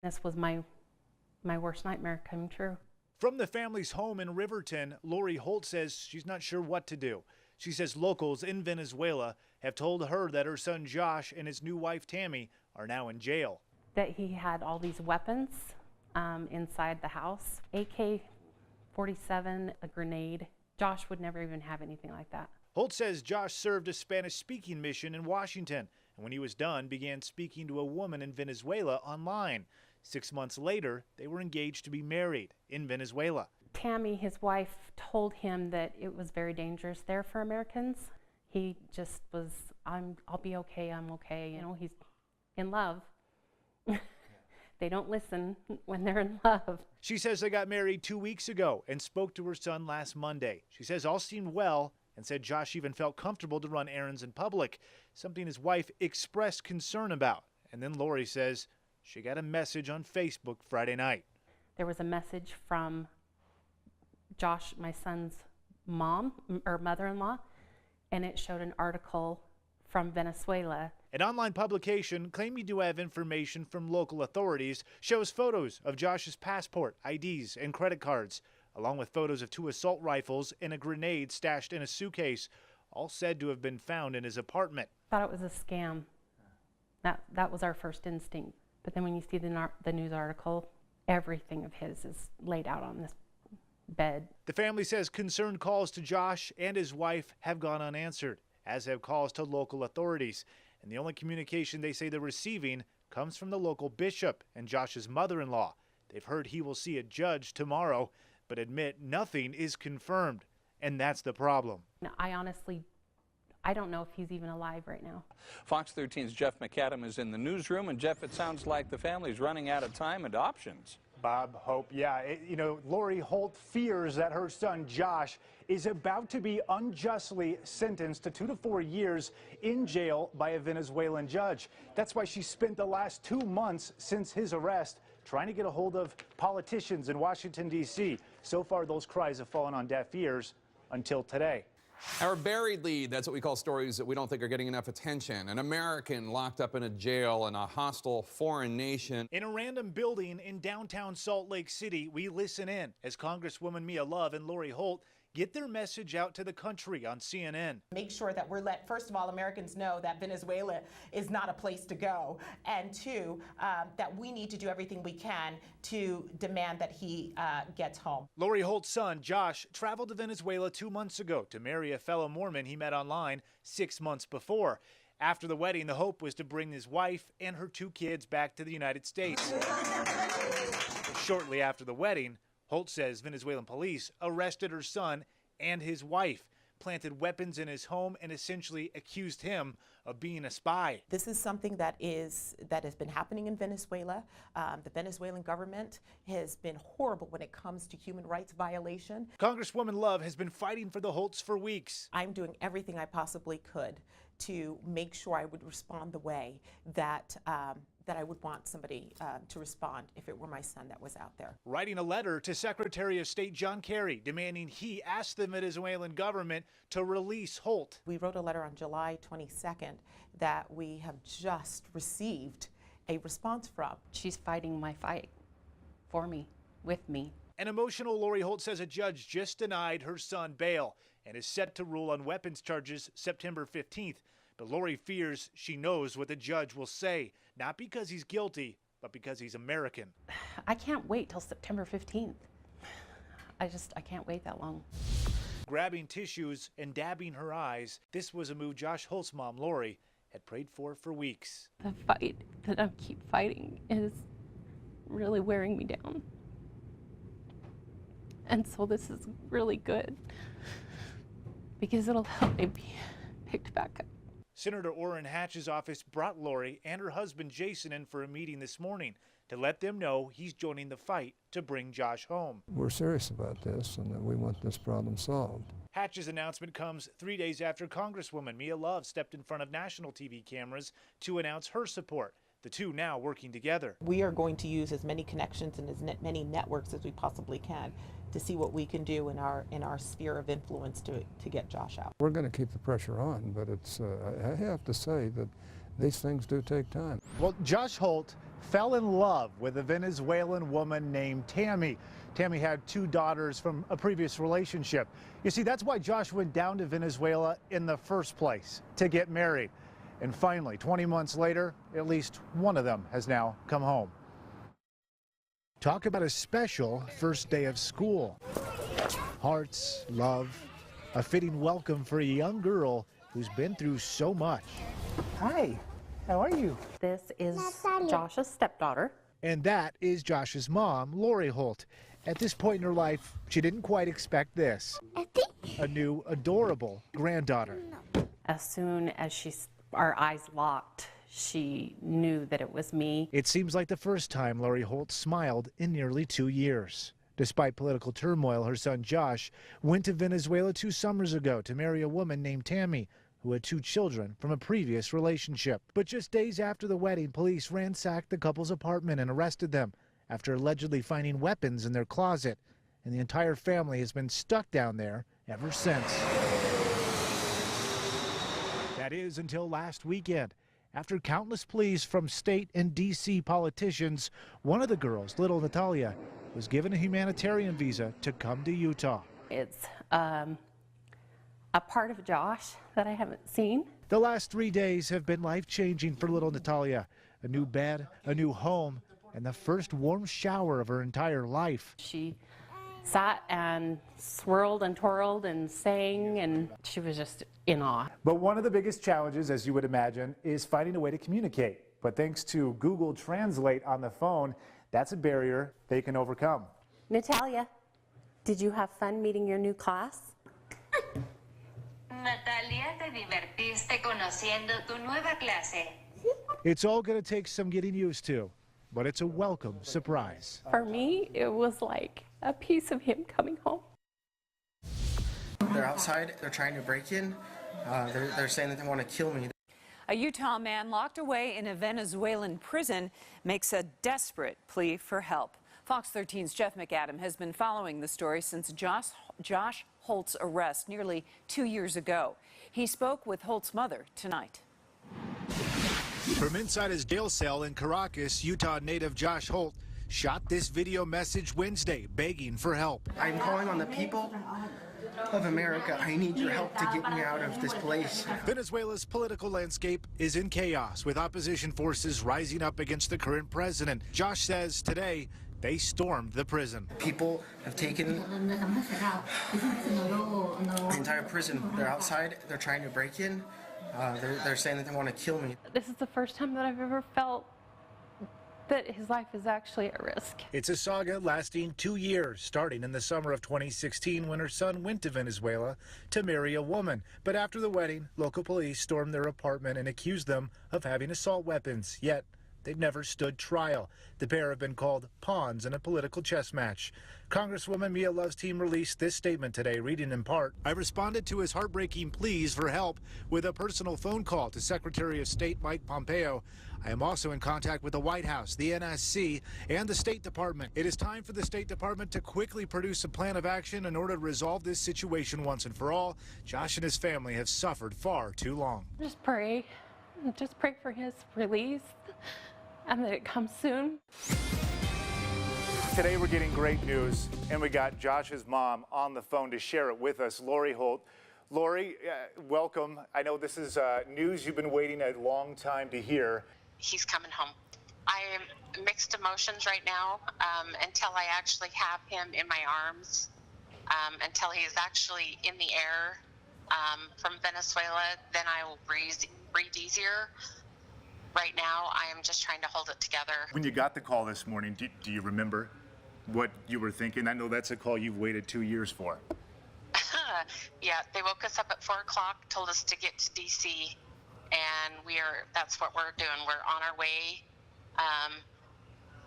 This was my worst nightmare come true. From the family's home in Riverton, Laurie Holt says she's not sure what to do. She says locals in Venezuela have told her that her son Josh and his new wife Tammy are now in jail. That he had all these weapons inside the house, AK-47, a grenade. Josh would never even have anything like that. Holt says Josh served a Spanish-speaking mission in Washington, and when he was done, began speaking to a woman in Venezuela online. 6 months later, they were engaged to be married in Venezuela. Tammy, his wife, told him that it was very dangerous there for Americans. He just was, I'll be okay, I'm okay. You know, he's in love. They don't listen when they're in love. She says they got married 2 weeks ago and spoke to her son last Monday. She says all seemed well and said Josh even felt comfortable to run errands in public, something his wife expressed concern about. And then Laurie says she got a message on Facebook Friday night. There was a message from Josh, my son's mom or mother-in-law, and it showed an article from Venezuela. An online publication claiming to have information from local authorities shows photos of Josh's passport, IDs, and credit cards, along with photos of 2 assault rifles and a grenade stashed in a suitcase, all said to have been found in his apartment. Thought it was a scam. That was our first instinct. But then when you see the news article, everything of his is laid out on this bed. The family says concerned calls to Josh and his wife have gone unanswered, as have calls to local authorities. And the only communication they say they're receiving comes from the local bishop and Josh's mother-in-law. They've heard he will see a judge tomorrow, but admit nothing is confirmed. And that's the problem. I don't know if he's even alive right now. Fox 13's Jeff McAdam is in the newsroom. And Jeff, it sounds like the family's running out of time and options. Bob, Hope, yeah. Laurie Holt fears that her son Josh is about to be unjustly sentenced to 2 to 4 years in jail by a Venezuelan judge. That's why she spent the last 2 months since his arrest trying to get a hold of politicians in Washington, D.C. So far, those cries have fallen on deaf ears until today. Our buried lead, that's what we call stories that we don't think are getting enough attention. An American locked up in a jail in a hostile foreign nation. In a random building in downtown Salt Lake City, we listen in as Congresswoman Mia Love and Laurie Holt get their message out to the country on CNN. Make sure that we're first of all, Americans know that Venezuela is not a place to go, and 2, that we need to do everything we can to demand that he gets home. Laurie Holt's son, Josh, traveled to Venezuela 2 months ago to marry a fellow Mormon he met online 6 months before. After the wedding, the hope was to bring his wife and her 2 kids back to the United States. Shortly after the wedding, Holt says Venezuelan police arrested her son and his wife, planted weapons in his home, and essentially accused him of being a spy. This is something that has been happening in Venezuela. The Venezuelan government has been horrible when it comes to human rights violation. Congresswoman Love has been fighting for the Holts for weeks. I'm doing everything I possibly could to make sure I would respond the way that I would want somebody to respond if it were my son that was out there. Writing a letter to Secretary of State John Kerry demanding he ask the Venezuelan government to release Holt. We wrote a letter on July 22nd that we have just received a response from. She's fighting my fight for me, with me. An emotional Laurie Holt says a judge just denied her son bail and is set to rule on weapons charges September 15th. But Laurie fears she knows what the judge will say, not because he's guilty, but because he's American. I can't wait till September 15th. I can't wait that long. Grabbing tissues and dabbing her eyes, this was a move Josh Holt's mom, Laurie, had prayed for weeks. The fight that I keep fighting is really wearing me down. And so this is really good because it'll help me be picked back up. Senator Orrin Hatch's office brought Laurie and her husband Jason in for a meeting this morning to let them know he's joining the fight to bring Josh home. We're serious about this and that we want this problem solved. Hatch's announcement comes 3 days after Congresswoman Mia Love stepped in front of national TV cameras to announce her support. The two now working together. We are going to use as many connections and as many networks as we possibly can to see what we can do in our sphere of influence to get Josh out. We're going to keep the pressure on, but I have to say that these things do take time. Well, Josh Holt fell in love with a Venezuelan woman named Tammy. Tammy had 2 daughters from a previous relationship. You see, that's why Josh went down to Venezuela in the first place, to get married. And finally, 20 months later, at least one of them has now come home. Talk about a special first day of school. Hearts, love, a fitting welcome for a young girl who's been through so much. Hi, how are you? This is Josh's stepdaughter. And that is Josh's mom, Laurie Holt. At this point in her life, she didn't quite expect this. A new, adorable granddaughter. As soon as our eyes locked, she knew that it was me. It seems like the first time Laurie Holt smiled in nearly 2 years. Despite political turmoil, her son Josh went to Venezuela 2 summers ago to marry a woman named Tammy, who had 2 children from a previous relationship. But just days after the wedding, police ransacked the couple's apartment and arrested them after allegedly finding weapons in their closet. And the entire family has been stuck down there ever since. That is until last weekend. After countless pleas from state and D.C. politicians, one of the girls, little Natalia, was given a humanitarian visa to come to Utah. It's a part of Josh that I haven't seen. The last 3 days have been life-changing for little Natalia. A new bed, a new home, and the first warm shower of her entire life. She sat and swirled and twirled and sang, and she was just in awe. But one of the biggest challenges, as you would imagine, is finding a way to communicate. But thanks to Google Translate on the phone, that's a barrier they can overcome. Natalia, did you have fun meeting your new class? Natalia, ¿te divertiste conociendo tu nueva clase? It's all going to take some getting used to, but it's a welcome surprise. For me, it was like a piece of him coming home. They're outside, they're trying to break in. They're saying that they want to kill me. A Utah man locked away in a Venezuelan prison makes a desperate plea for help. Fox 13's Jeff McAdam has been following the story since Josh Holt's arrest nearly 2 years ago. He spoke with Holt's mother tonight. From inside his jail cell in Caracas, Utah native Josh Holt shot this video message Wednesday begging for help. I'm calling on the people of America. I need your help to get me out of this place. Venezuela's political landscape is in chaos, with opposition forces rising up against the current president. Josh says today they stormed the prison. People have taken the entire prison. They're outside, they're trying to break in. They're saying that they want to kill me. This is the first time that I've ever felt that his life is actually at risk. It's a saga lasting 2 years, starting in the summer of 2016 when her son went to Venezuela to marry a woman. But after the wedding, local police stormed their apartment and accused them of having assault weapons. Yet, they've never stood trial. The pair have been called pawns in a political chess match. Congresswoman Mia Love's team released this statement today, reading in part, I responded to his heartbreaking pleas for help with a personal phone call to Secretary of State Mike Pompeo. I am also in contact with the White House, the NSC, and the State Department. It is time for the State Department to quickly produce a plan of action in order to resolve this situation once and for all. Josh and his family have suffered far too long. Just pray for his release and that it comes soon. Today we're getting great news, and we got Josh's mom on the phone to share it with us, Laurie Holt. Laurie, welcome. I know this is news you've been waiting a long time to hear. He's coming home. I am mixed emotions right now until I actually have him in my arms, until he is actually in the air from Venezuela. Then I will breathe easier. Right now, I am just trying to hold it together. When you got the call this morning, do you remember what you were thinking? I know that's a call you've waited 2 years for. Yeah, they woke us up at 4 o'clock, told us to get to D.C., and that's what we're doing. We're on our way.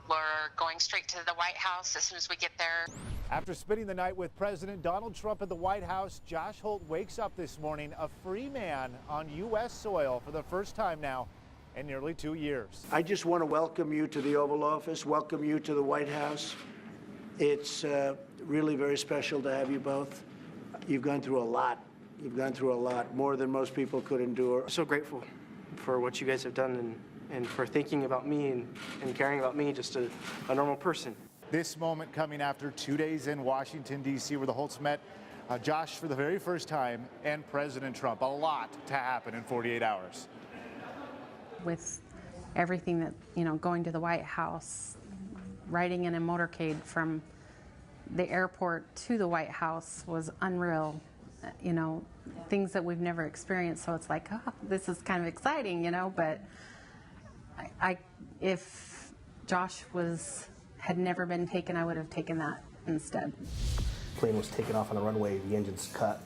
We're going straight to the White House as soon as we get there. After spending the night with President Donald Trump at the White House, Josh Holt wakes up this morning a free man on U.S. soil for the first time now in nearly 2 years. I just want to welcome you to the Oval Office, welcome you to the White House. It's really very special to have you both. You've gone through a lot. You've gone through a lot, more than most people could endure. I'm so grateful for what you guys have done and for thinking about me and caring about me, just a normal person. This moment coming after 2 days in Washington, D.C., where the Holts met Josh for the very first time and President Trump. A lot to happen in 48 hours. With everything that, going to the White House, riding in a motorcade from the airport to the White House was unreal. Things that we've never experienced. So it's like, oh, this is kind of exciting, but if Josh had never been taken, I would have taken that instead. The plane was taken off on the runway, the engines cut,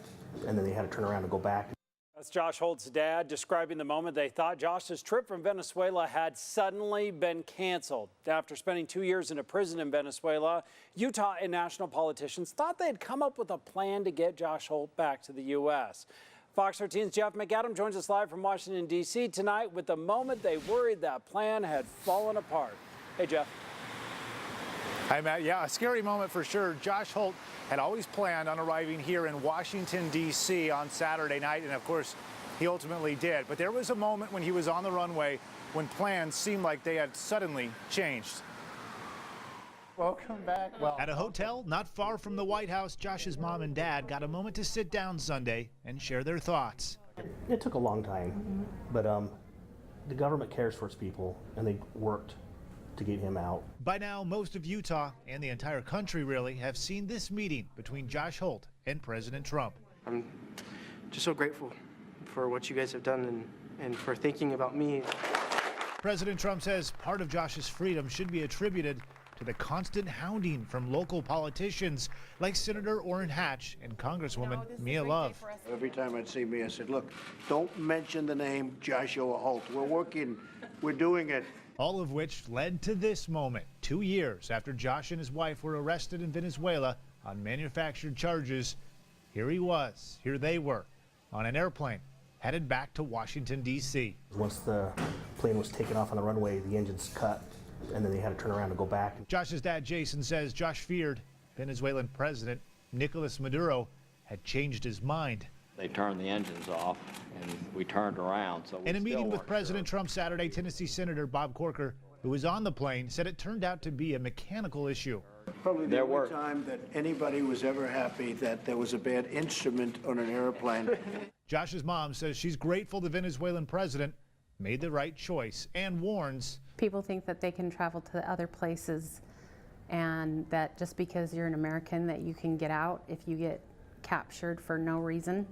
and then they had to turn around and go back. That's Josh Holt's dad describing the moment they thought Josh's trip from Venezuela had suddenly been canceled. After spending 2 years in a prison in Venezuela, Utah and national politicians thought they'd come up with a plan to get Josh Holt back to the U.S. Fox 13's Jeff McAdam joins us live from Washington, D.C. tonight with the moment they worried that plan had fallen apart. Hey, Jeff. Hi, Matt. Yeah, a scary moment for sure. Josh Holt had always planned on arriving here in Washington, D.C. on Saturday night, and of course, he ultimately did. But there was a moment when he was on the runway when plans seemed like they had suddenly changed. Welcome back. At a hotel not far from the White House, Josh's mom and dad got a moment to sit down Sunday and share their thoughts. It took a long time, but the government cares for its people, and they worked to get him out. By now, most of Utah and the entire country really have seen this meeting between Josh Holt and President Trump. I'm just so grateful for what you guys have done and for thinking about me. President Trump says part of Josh's freedom should be attributed to the constant hounding from local politicians like Senator Orrin Hatch and Congresswoman Mia Love. Every time I'd see Mia, I said, look, don't mention the name Joshua Holt. We're doing it. All of which led to this moment, 2 years after Josh and his wife were arrested in Venezuela on manufactured charges. Here they were, on an airplane headed back to Washington, D.C. Once the plane was taken off on the runway, the engines cut, and then they had to turn around and go back. Josh's dad, Jason, says Josh feared Venezuelan President Nicolas Maduro had changed his mind. They turned the engines off, and we turned around. So in a meeting with President Trump Saturday, Tennessee Senator Bob Corker, who was on the plane, said it turned out to be a mechanical issue. Probably the only time that anybody was ever happy that there was a bad instrument on an airplane. Josh's mom says she's grateful the Venezuelan president made the right choice and warns. People think that they can travel to other places and that just because you're an American that you can get out if you get captured for no reason.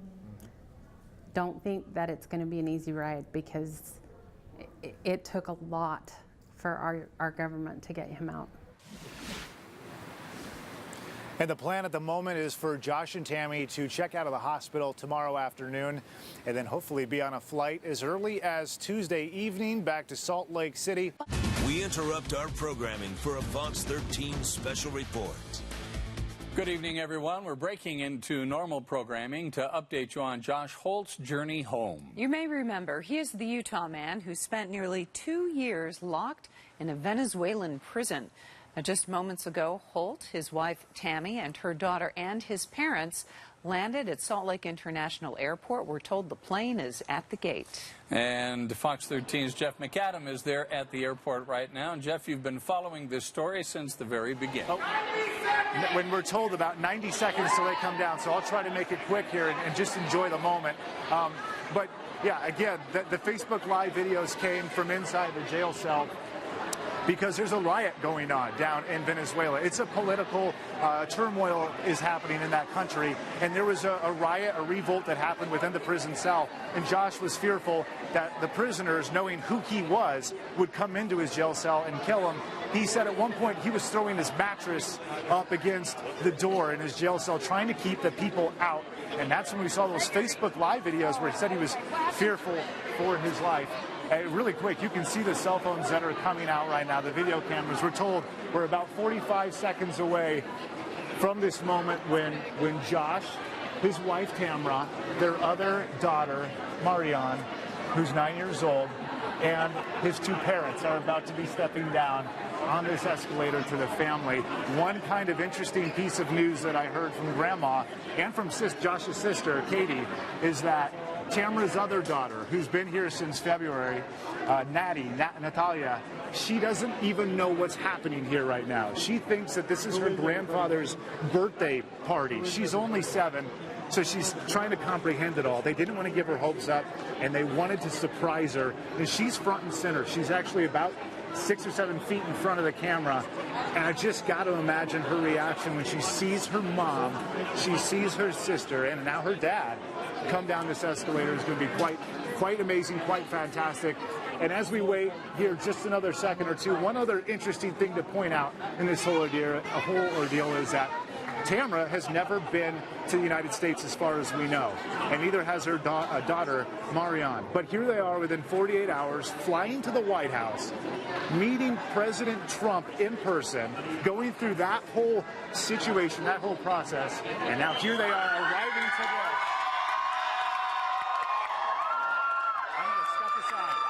Don't think that it's going to be an easy ride, because it took a lot for our government to get him out. And the plan at the moment is for Josh and Tammy to check out of the hospital tomorrow afternoon and then hopefully be on a flight as early as Tuesday evening back to Salt Lake City. We interrupt our programming for a Fox 13 special report. Good evening, everyone. We're breaking into normal programming to update you on Josh Holt's journey home. You may remember he is the Utah man who spent nearly 2 years locked in a Venezuelan prison. Now, just moments ago, Holt, his wife Tammy, and her daughter and his parents landed at Salt Lake International Airport. We're told the plane is at the gate. And Fox 13's Jeff McAdam is there at the airport right now. And Jeff, you've been following this story since the very beginning. When we're told about 90 seconds till they come down, so I'll try to make it quick here and just enjoy the moment. But yeah, again, the Facebook Live videos came from inside the jail cell, because there's a riot going on down in Venezuela. It's a political turmoil is happening in that country. And there was a riot, a revolt that happened within the prison cell. And Josh was fearful that the prisoners, knowing who he was, would come into his jail cell and kill him. He said at one point he was throwing his mattress up against the door in his jail cell, trying to keep the people out. And that's when we saw those Facebook Live videos where he said he was fearful for his life. Really quick, you can see the cell phones that are coming out right now, the video cameras. We're told we're about 45 seconds away from this moment when Josh, his wife Tamra, their other daughter, Marianne, who's 9 years old, and his two parents are about to be stepping down on this escalator to the family. One kind of interesting piece of news that I heard from Grandma and from Josh's sister, Katie, is that Tamara's other daughter, who's been here since February, Natalia, she doesn't even know what's happening here right now. She thinks that this is her grandfather's birthday party. She's only 7, so she's trying to comprehend it all. They didn't want to give her hopes up, and they wanted to surprise her, and she's front and center. She's actually about 6 or 7 feet in front of the camera, and I just got to imagine her reaction when she sees her mom, she sees her sister, and now her dad come down this escalator. Is going to be quite amazing, quite fantastic. And as we wait here just another second or two, one other interesting thing to point out in this whole ordeal is that Tamara has never been to the United States as far as we know, and neither has her daughter, Marianne. But here they are within 48 hours, flying to the White House, meeting President Trump in person, going through that whole situation, that whole process, and now here they are arriving today. I'm going to step aside.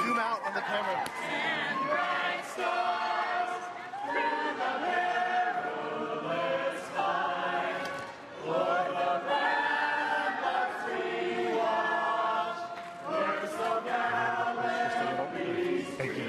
Zoom out on the camera. Thank you.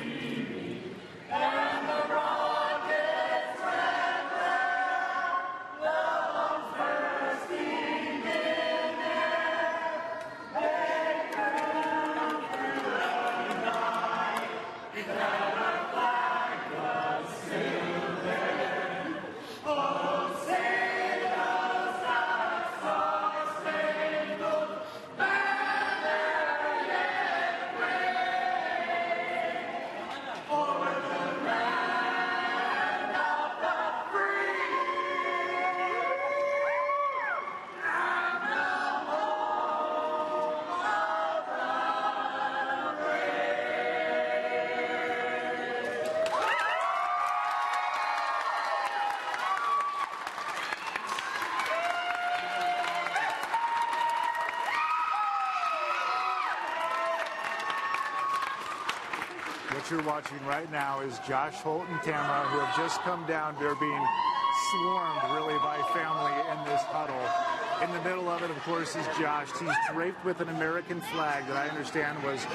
What you're watching right now is Josh Holt and Tamara, who have just come down. They're being swarmed, really, by family in this huddle. In the middle of it, of course, is Josh. He's draped with an American flag that I understand was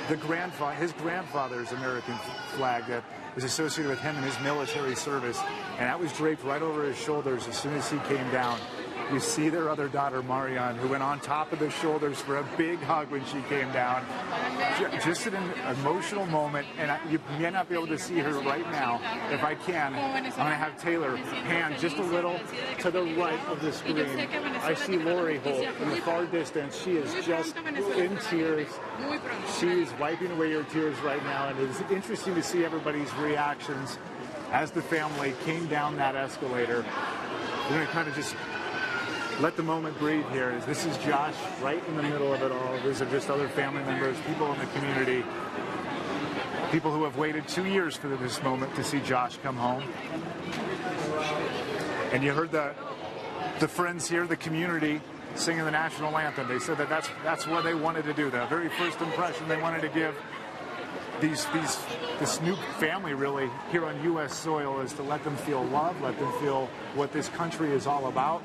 his grandfather's American flag that was associated with him and his military service. And that was draped right over his shoulders as soon as he came down. You see their other daughter, Marianne, who went on top of the shoulders for a big hug when she came down. Just an emotional moment, and you may not be able to see her right now. If I can, I'm going to have Taylor pan just a little to the right of the screen. I see Laurie Holt in the far distance. She is just in tears. She is wiping away her tears right now, and it is interesting to see everybody's reactions as the family came down that escalator. We're going to kind of just let the moment breathe here. This is Josh right in the middle of it all. These are just other family members, people in the community, people who have waited 2 years for this moment to see Josh come home. And you heard the friends here, the community, singing the national anthem. They said that that's what they wanted to do. The very first impression they wanted to give this new family really here on U.S. soil is to let them feel love, let them feel what this country is all about.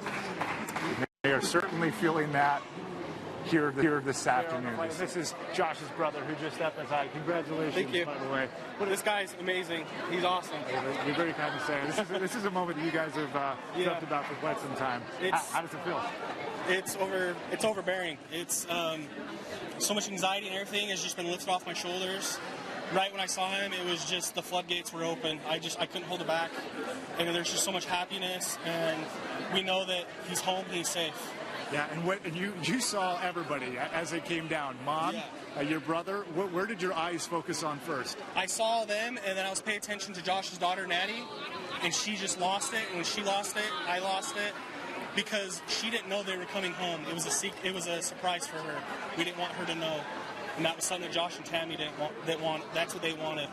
They are certainly feeling that here this afternoon. This is Josh's brother who just stepped aside. Congratulations, Thank you. by the way. This guy's amazing. He's awesome. You're very kind to say. This is a moment that you guys have talked about for quite some time. How does it feel? It's overbearing. It's so much anxiety and everything has just been lifted off my shoulders. Right when I saw him, it was just the floodgates were open. I couldn't hold it back, and there's just so much happiness, and we know that he's home, he's safe. Yeah, and you saw everybody as they came down. Mom, your brother, where did your eyes focus on first? I saw them, and then I was paying attention to Josh's daughter, Natty, and she just lost it. And when she lost it, I lost it, because she didn't know they were coming home. It was a surprise for her. We didn't want her to know. and that was something that Josh and Tammy didn't want. That's what they wanted.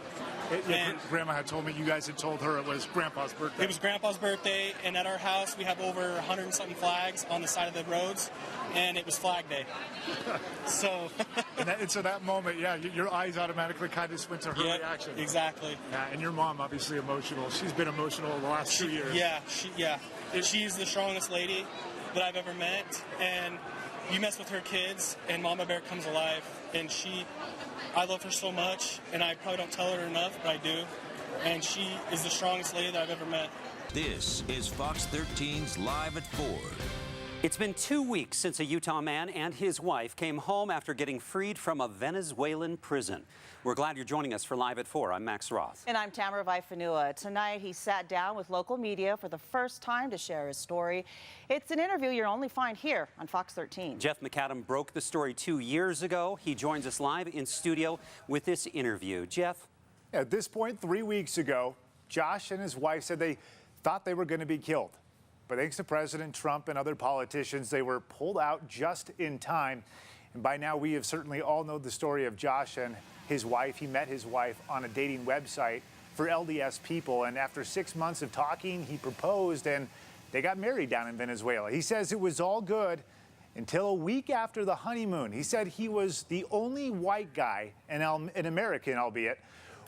And Grandma had told me you guys had told her it was Grandpa's birthday. It was Grandpa's birthday, and at our house we have over 100 and something flags on the side of the roads, and it was Flag Day. So, and so that moment, yeah, your eyes automatically kind of went to her reaction. Exactly. Yeah, and your mom obviously emotional. She's been emotional the last 2 years. Yeah. She's the strongest lady that I've ever met, and you mess with her kids, and Mama Bear comes alive, and I love her so much, and I probably don't tell her enough, but I do. And she is the strongest lady that I've ever met. This is Fox 13's Live at 4. It's been 2 weeks since a Utah man and his wife came home after getting freed from a Venezuelan prison. We're glad you're joining us for Live at 4. I'm Max Roth. And I'm Tamara Vaifanua. Tonight, he sat down with local media for the first time to share his story. It's an interview you'll only find here on Fox 13. Jeff McAdam broke the story 2 years ago. He joins us live in studio with this interview. Jeff? At this point, 3 weeks ago, Josh and his wife said they thought they were going to be killed. But thanks to President Trump and other politicians, they were pulled out just in time. And by now, we have certainly all known the story of Josh and his wife. He met his wife on a dating website for LDS people. And after 6 months of talking, he proposed and they got married down in Venezuela. He says it was all good until a week after the honeymoon. He said he was the only white guy, an American albeit,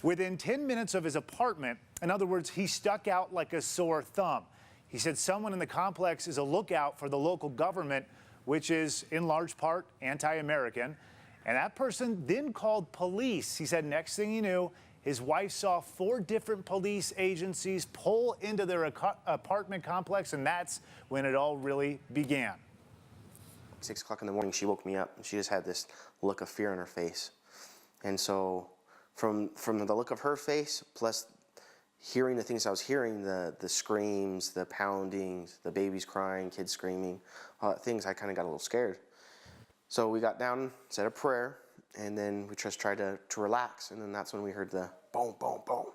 within 10 minutes of his apartment. In other words, he stuck out like a sore thumb. He said someone in the complex is a lookout for the local government, which is in large part anti-American. And that person then called police. He said next thing he knew, his wife saw 4 different police agencies pull into their apartment complex, and that's when it all really began. 6 o'clock in the morning, she woke me up, and she just had this look of fear on her face. And so from the look of her face, plus hearing the things I was hearing, the screams, the poundings, the babies crying, kids screaming, things, I kind of got a little scared. So we got down, said a prayer, and then we just tried to relax, and then that's when we heard the boom, boom, boom.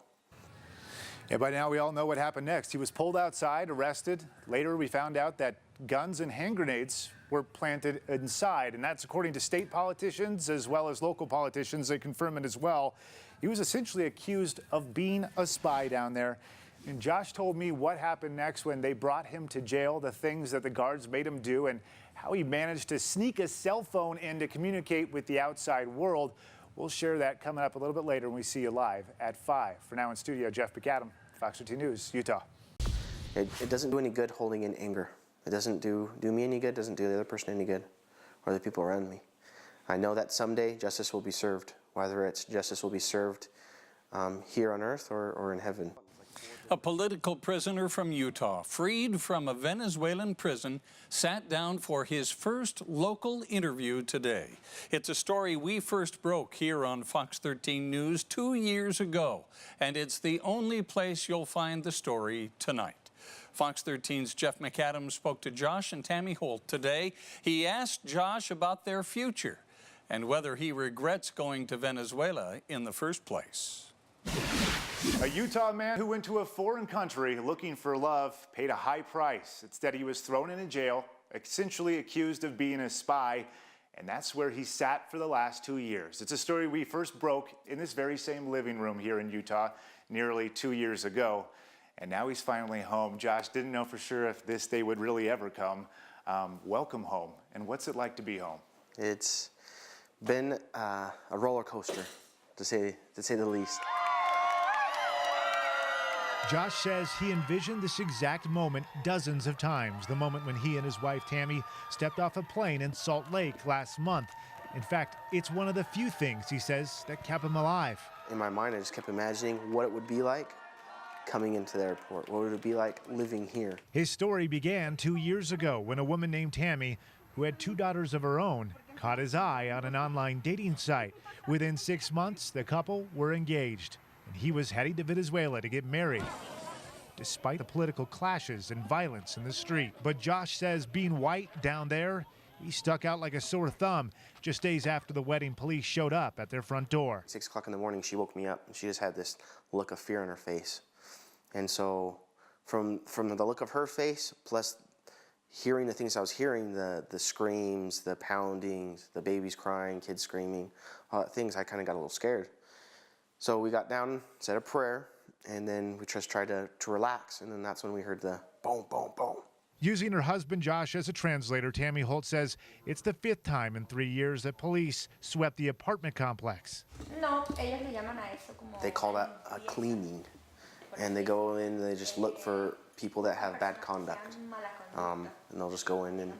Yeah, by now we all know what happened next. He was pulled outside, arrested. Later we found out that guns and hand grenades were planted inside, and that's according to state politicians as well as local politicians. They confirm it as well. He was essentially accused of being a spy down there. And Josh told me what happened next when they brought him to jail, the things that the guards made him do, and how he managed to sneak a cell phone in to communicate with the outside world. We'll share that coming up a little bit later when we see you live at 5. For now in studio, Jeff McAdam, Fox 13 News, Utah. It doesn't do any good holding in anger. It doesn't do me any good, doesn't do the other person any good, or the people around me. I know that someday justice will be served, whether it's justice will be served here on earth or in heaven. A political prisoner from Utah, freed from a Venezuelan prison, sat down for his first local interview today. It's a story we first broke here on Fox 13 News 2 years ago, and it's the only place you'll find the story tonight. Fox 13's Jeff McAdam spoke to Josh and Tammy Holt today. He asked Josh about their future and whether he regrets going to Venezuela in the first place. A Utah man who went to a foreign country looking for love paid a high price. Instead, he was thrown into jail, essentially accused of being a spy, and that's where he sat for the last 2 years. It's a story we first broke in this very same living room here in Utah nearly 2 years ago, and now he's finally home. Josh didn't know for sure if this day would really ever come. Welcome home, and what's it like to be home? It's been a roller coaster, to say the least. Josh says he envisioned this exact moment dozens of times, the moment when he and his wife Tammy stepped off a plane in Salt Lake last month. In fact, it's one of the few things, he says, that kept him alive. In my mind, I just kept imagining what it would be like coming into the airport. What would it be like living here? His story began 2 years ago when a woman named Tammy, who had 2 daughters of her own, caught his eye on an online dating site. Within 6 months, the couple were engaged, and he was heading to Venezuela to get married, despite the political clashes and violence in the street. But Josh says being white down there, he stuck out like a sore thumb. Just days after the wedding, police showed up at their front door. 6 o'clock in the morning, she woke me up, and she just had this look of fear on her face. And so from the look of her face, plus hearing the things I was hearing, the screams, the poundings, the babies crying, kids screaming, all that things, I kind of got a little scared. So we got down, said a prayer, and then we just tried to relax, and then that's when we heard the boom, boom, boom. Using her husband Josh as a translator, Tammy Holt says it's the 5th time in 3 years that police swept the apartment complex. They call that a cleaning, and they go in and they just look for people that have bad conduct, and they'll just go in and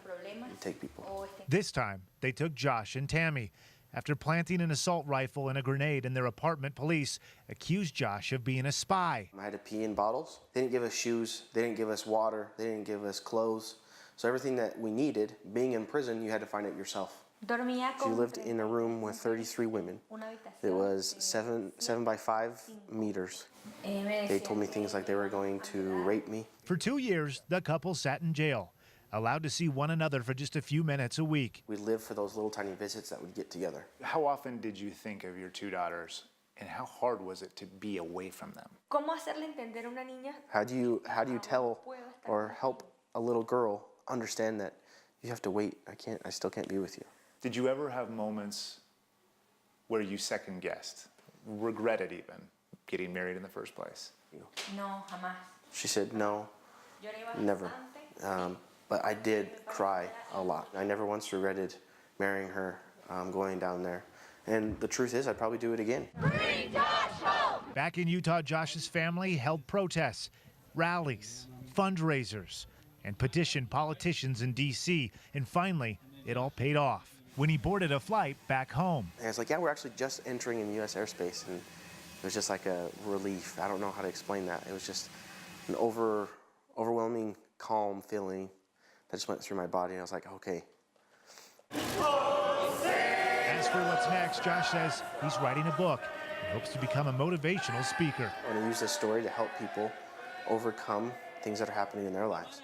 take people. This time, they took Josh and Tammy. After planting an assault rifle and a grenade in their apartment, police accused Josh of being a spy. I had to pee in bottles. They didn't give us shoes. They didn't give us water. They didn't give us clothes. So everything that we needed, being in prison, you had to find it yourself. So you lived in a room with 33 women. It was 7 by 5 meters. They told me things like they were going to rape me. For 2 years, the couple sat in jail, allowed to see one another for just a few minutes a week. We lived for those little tiny visits that we'd get together. How often did you think of your 2 daughters, and how hard was it to be away from them? How do you tell or help a little girl understand that you have to wait? I still can't be with you. Did you ever have moments where you second-guessed, regretted even, getting married in the first place? No, jamás. She said no, never. But I did cry a lot. I never once regretted marrying her, going down there. And the truth is, I'd probably do it again. Free Josh Holt! Back in Utah, Josh's family held protests, rallies, fundraisers, and petitioned politicians in D.C. And finally, it all paid off when he boarded a flight back home. And it's like, yeah, we're actually just entering in U.S. airspace, and it was just like a relief. I don't know how to explain that. It was just an overwhelming, calm feeling that just went through my body, and I was like, okay. As for what's next, Josh says he's writing a book and hopes to become a motivational speaker. I want to use this story to help people overcome things that are happening in their lives.